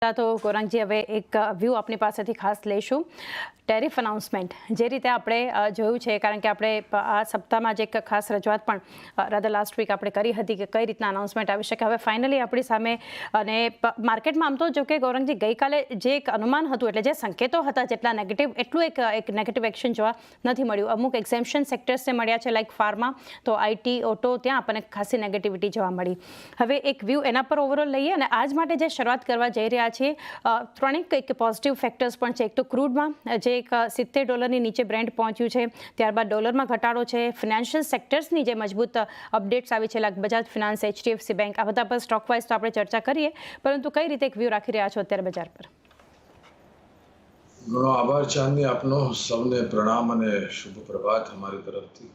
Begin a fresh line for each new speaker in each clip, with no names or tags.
તો ગૌરાંગજી હવે એક વ્યૂ આપની પાસેથી ખાસ લઈશું ટેરિફ અનાઉન્સમેન્ટ જે રીતે આપણે જોયું છે કારણ કે આપણે આ સપ્તાહમાં જ એક ખાસ રજૂઆત પણ રાધર લાસ્ટ વીક આપણે કરી હતી કે કઈ રીતના અનાઉન્સમેન્ટ આવી શકે. હવે ફાઇનલી આપણી સામે અને માર્કેટમાં આમ તો જો કે ગૌરાંગજી ગઈકાલે જે એક અનુમાન હતું એટલે જે સંકેતો હતા જેટલા નેગેટિવ એટલું એક નેગેટિવ એક્શન જોવા નથી મળ્યું. અમુક એક્ઝેમ્પશન સેક્ટર્સને મળ્યા છે લાઇક ફાર્મા તો આઈટી ઓટો ત્યાં આપણને ખાસી નેગેટિવિટી જોવા મળી. હવે એક વ્યૂ એના પર ઓવરઓલ લઈએ અને આજ માટે જે શરૂઆત કરવા જઈ રહ્યા છે ત્રણેક એક પોઝિટિવ ફેક્ટર્સ પણ છે. એક તો ક્રૂડમાં જે એક $70 નીચે બ્રેન્ટ પહોંચ્યું છે, ત્યારબાદ ડોલરમાં ઘટાડો છે, ફિનાન્શિયલ સેક્ટર્સની જે મજબૂત અપડેટ્સ આવી છે like Bajaj finance, HDFC bank, આ બધા પર સ્ટોક વાઇઝ તો આપણે ચર્ચા કરીએ, પરંતુ કઈ રીતે એક વ્યૂ રાખી રહ્યા છો અત્યારે બજાર પર?
ઘણો આભાર ચાંદની આપનો. સૌને પ્રણામ અને શુભ પ્રભાત અમારી તરફથી.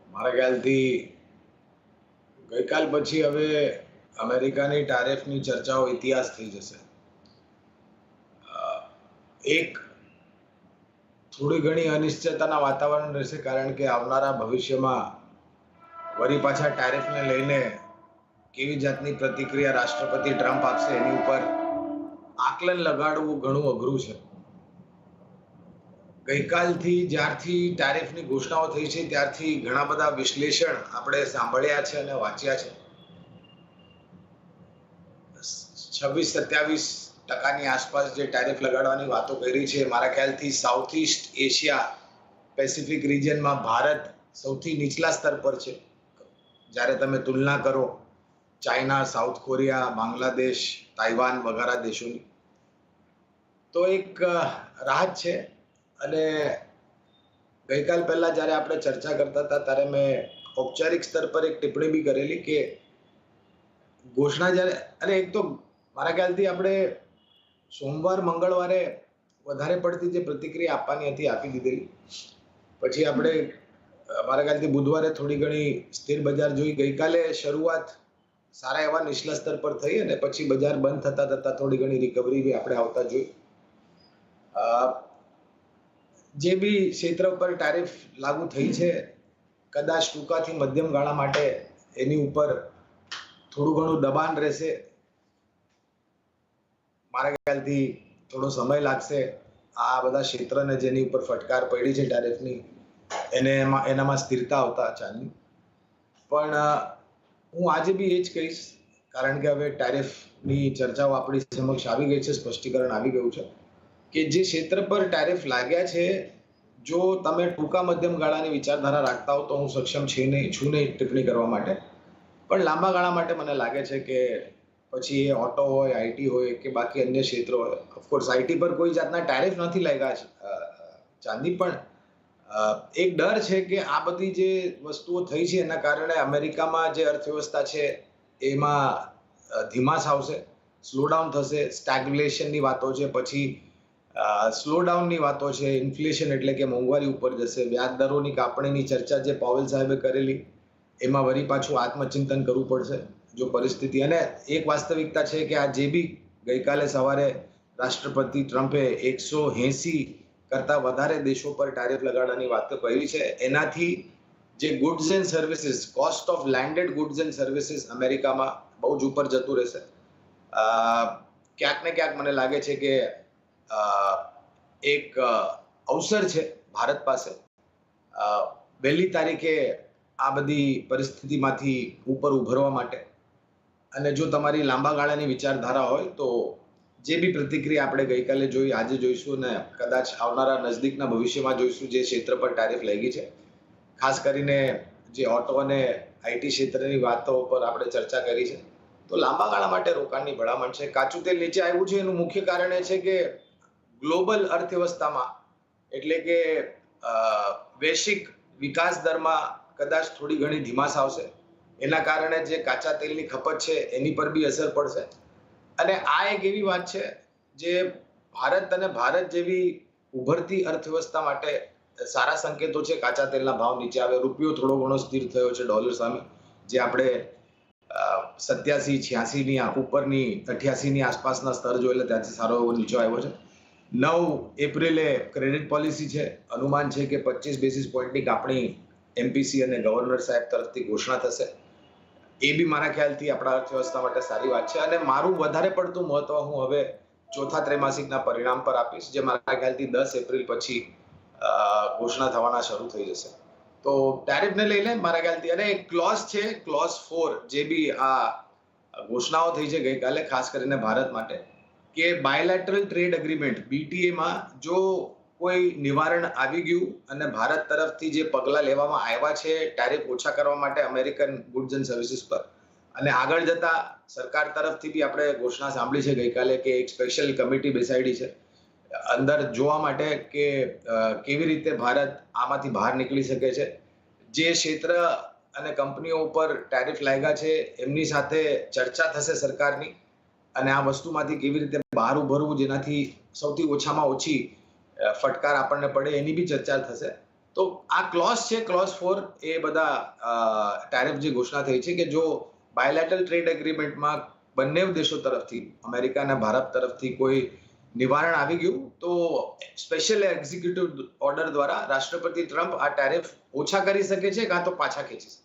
મારા ખ્યાલથી ગઈકાલ પછી હવે અમેરિકાની ટારિફની ચર્ચાઓ ઇતિહાસ થઈ જશે. એક થોડી ઘણી અનિશ્ચિતતાના વાતાવરણ રહેશે કારણ કે આવનારા ભવિષ્યમાં વળી પાછા ટારિફને લઈને કેવી જાતની પ્રતિક્રિયા રાષ્ટ્રપતિ ટ્રમ્પ આપશે એની ઉપર આકલન લગાડવું ઘણું અઘરું છે. ગઈકાલથી જ્યારથી ટારિફની ઘોષણાઓ થઈ છે ત્યારથી ઘણા બધા વિશ્લેષણ આપણે સાંભળ્યા છે અને વાંચ્યા છે. 26-27% આસપાસ જે ટેરિફ લગાડવાની વાતો કરી છે. મારા ખ્યાલથી સાઉથ ઈસ્ટ એશિયા પેસિફિક રિજનમાં ભારત સૌથી નીચલા સ્તર પર છે જ્યારે તમે તુલના કરો China, South Korea, Bangladesh, Taiwan વગેરે દેશોની. તો એક રાહત છે. અને ગઈકાલ પહેલા જ્યારે આપણે ચર્ચા કરતા હતા ત્યારે મેં ઔપચારિક સ્તર પર એક ટિપ્પણી બી કરેલી કે ઘોષણા જ્યારે અને એક તો મારા ખ્યાલથી આપણે સોમવાર મંગળવારે વધારે પડતી જે પ્રતિક્રિયા આપવાની હતી આપી દીધેલી. પછી આપણે મારા ખ્યાલથી બુધવારે થોડી ઘણી સ્થિર બજાર જોઈ. ગઈકાલે શરૂઆત સારા એવા નીચલા સ્તર પર થઈ અને પછી બજાર બંધ થતા થોડી ઘણી રિકવરી બી આપણે આવતા જોઈ. જે બી ક્ષેત્ર પર ટેરિફ લાગુ થઈ છે કદાચ ટૂંકાથી મધ્યમ ગાળા માટે એની ઉપર થોડું ઘણું દબાણ રહેશે. મારા ખ્યાલથી થોડો સમય લાગશે આ બધા ક્ષેત્રને જેની ઉપર ફટકાર પડી છે ટેરિફની એનામાં સ્થિરતા આવતા ચાંદની. પણ હું આજે બી એ જ કહીશ કારણ કે હવે ટેરિફની ચર્ચાઓ આપણી સમક્ષ આવી ગઈ છે, સ્પષ્ટીકરણ આવી ગયું છે કે જે ક્ષેત્ર પર ટેરિફ લાગ્યા છે જો તમે ટૂંકા મધ્યમ ગાળાની વિચારધારા રાખતા હો તો હું સક્ષમ છું નહીં ટિપ્પણી કરવા માટે. પણ લાંબા ગાળા માટે મને લાગે છે કે પછી એ ઓટો હોય, આઈટી હોય કે બાકી અન્ય ક્ષેત્રો હોય. ઓફકોર્સ આઈટી પર કોઈ જાતના ટેરિફ નથી લાગ્યા છે ચાંદી, પણ એક ડર છે કે આ બધી જે વસ્તુઓ થઈ છે એના કારણે અમેરિકામાં જે અર્થવ્યવસ્થા છે એમાં ધીમાસ આવશે, સ્લોડાઉન થશે, સ્ટેગ્ફ્લેશનની વાતો છે, પછી સ્લોડાઉનની વાતો છે, ઇન્ફ્લેશન એટલે કે મોંઘવારી ઉપર જશે, વ્યાજ દરોની કાપણીની ચર્ચા જે પાવેલ સાહેબે કરેલી એમાં વળી પાછું આત્મચિંતન કરવું પડશે જો પરિસ્થિતિ. અને એક વાસ્તવિકતા છે કે આ જે બી ગઈકાલે સવારે રાષ્ટ્રપતિ ટ્રમ્પે 180 કરતા વધારે દેશો પર ટેરિફ લગાડવાની વાતો કરી છે. એનાથી જે goods and services, cost of landed goods and services અમેરિકામાં બહુ જ ઉપર જતું રહેશે. ક્યાંક ને ક્યાંક મને લાગે છે કે એક અવસર છે ભારત પાસે વહેલી તારીખે આ બધી પરિસ્થિતિમાંથી ઉપર ઉભરવા માટે. અને જો તમારી લાંબા ગાળાની વિચારધારા હોય તો જે બી પ્રતિક્રિયા આપણે ગઈકાલે જોઈ, આજે જોઈશું ને કદાચ આવનારા નજદીકના ભવિષ્યમાં જોઈશું જે ક્ષેત્ર પર ટેરિફ લાગી છે, ખાસ કરીને જે ઓટો અને આઈટી ક્ષેત્રની વાતો પર આપણે ચર્ચા કરી છે, તો લાંબા ગાળા માટે રોકાણની ભલામણ છે. કાચું તેલ નીચે આવ્યું છે એનું મુખ્ય કારણ એ છે કે ગ્લોબલ અર્થવ્યવસ્થામાં એટલે કે વૈશ્વિક વિકાસ દરમાં કદાચ થોડી ઘણી ધીમાસ આવશે. એના કારણે જે કાચા તેલની ખપત છે એની પર બી અસર પડશે. અને આ એક એવી વાત છે જે ભારત જેવી ઉભરતી અર્થવ્યવસ્થા માટે સારા સંકેતો છે. કાચા તેલના ભાવ નીચે આવે, રૂપિયો થોડો ઘણો સ્થિર થયો છે ડોલર સામે, જે આપણે 87-86ની ઉપરની 88ની આસપાસના સ્તર જોયેલા ત્યાંથી સારો એવો નીચો આવ્યો છે. 9 એપ્રિલે ક્રેડિટ પોલિસી છે. અનુમાન છે કે 25 બેસિસ પોઈન્ટની કાપણી MPC અને ગવર્નર સાહેબ તરફથી ઘોષણા થશે. એ બી મારા ખ્યાલથી આપણા અર્થવ્યવસ્થા માટે સારી વાત છે. અને મારું વધારે પડતું મહત્વ હું હવે ચોથા ત્રૈમાસિકના પરિણામ પર આપીશ, જે મારા ખ્યાલથી 10 એપ્રિલ પછી ઘોષણા થવાના શરૂ થઈ જશે. તો ટેરિફને લઈને મારા ખ્યાલથી, અને એક ક્લોઝ છે, ક્લોઝ 4, જે બી આ ઘોષણાઓ થઈ છે ગઈકાલે, ખાસ કરીને ભારત માટે, કે બાયલેટરલ ટ્રેડ એગ્રીમેન્ટ BTA માં જો કોઈ નિવારણ આવી ગયું અને ભારત તરફથી જે પગલાં લેવામાં આવ્યા છે ટેરિફ ઓછા કરવા માટે અમેરિકન ગુડ્સ એન્ડ સર્વિસીસ પર, અને આગળ જતા સરકાર તરફથી બી આપણે ઘોષણા સાંભળી છે ગઈકાલે કે એક સ્પેશિયલ કમિટી બેસાડી છે અંદર જોવા માટે કે કેવી રીતે ભારત આમાંથી બહાર નીકળી શકે છે. જે ક્ષેત્ર અને કંપનીઓ ઉપર ટેરિફ લાગ્યા છે એમની સાથે ચર્ચા થશે સરકારની, અને આ વસ્તુમાંથી કેવી રીતે બહાર ઉભરવું જેનાથી સૌથી ઓછામાં ઓછી ફટકાર આપણને પડે એની બી ચર્ચા થશે. તો આ ક્લોઝ છે, ક્લોઝ 4, એ બધા ટેરિફ જે ઘોષણા થઈ છે કે જો બાયલેટરલ ટ્રેડ એગ્રીમેન્ટમાં બંને દેશો તરફથી, અમેરિકા અને ભારત તરફથી, કોઈ નિવારણ આવી ગયું તો સ્પેશિયલ એક્ઝિક્યુટિવ ઓર્ડર દ્વારા રાષ્ટ્રપતિ ટ્રમ્પ આ ટેરિફ ઓછા કરી શકે છે કાં તો પાછા ખેંચી શકે.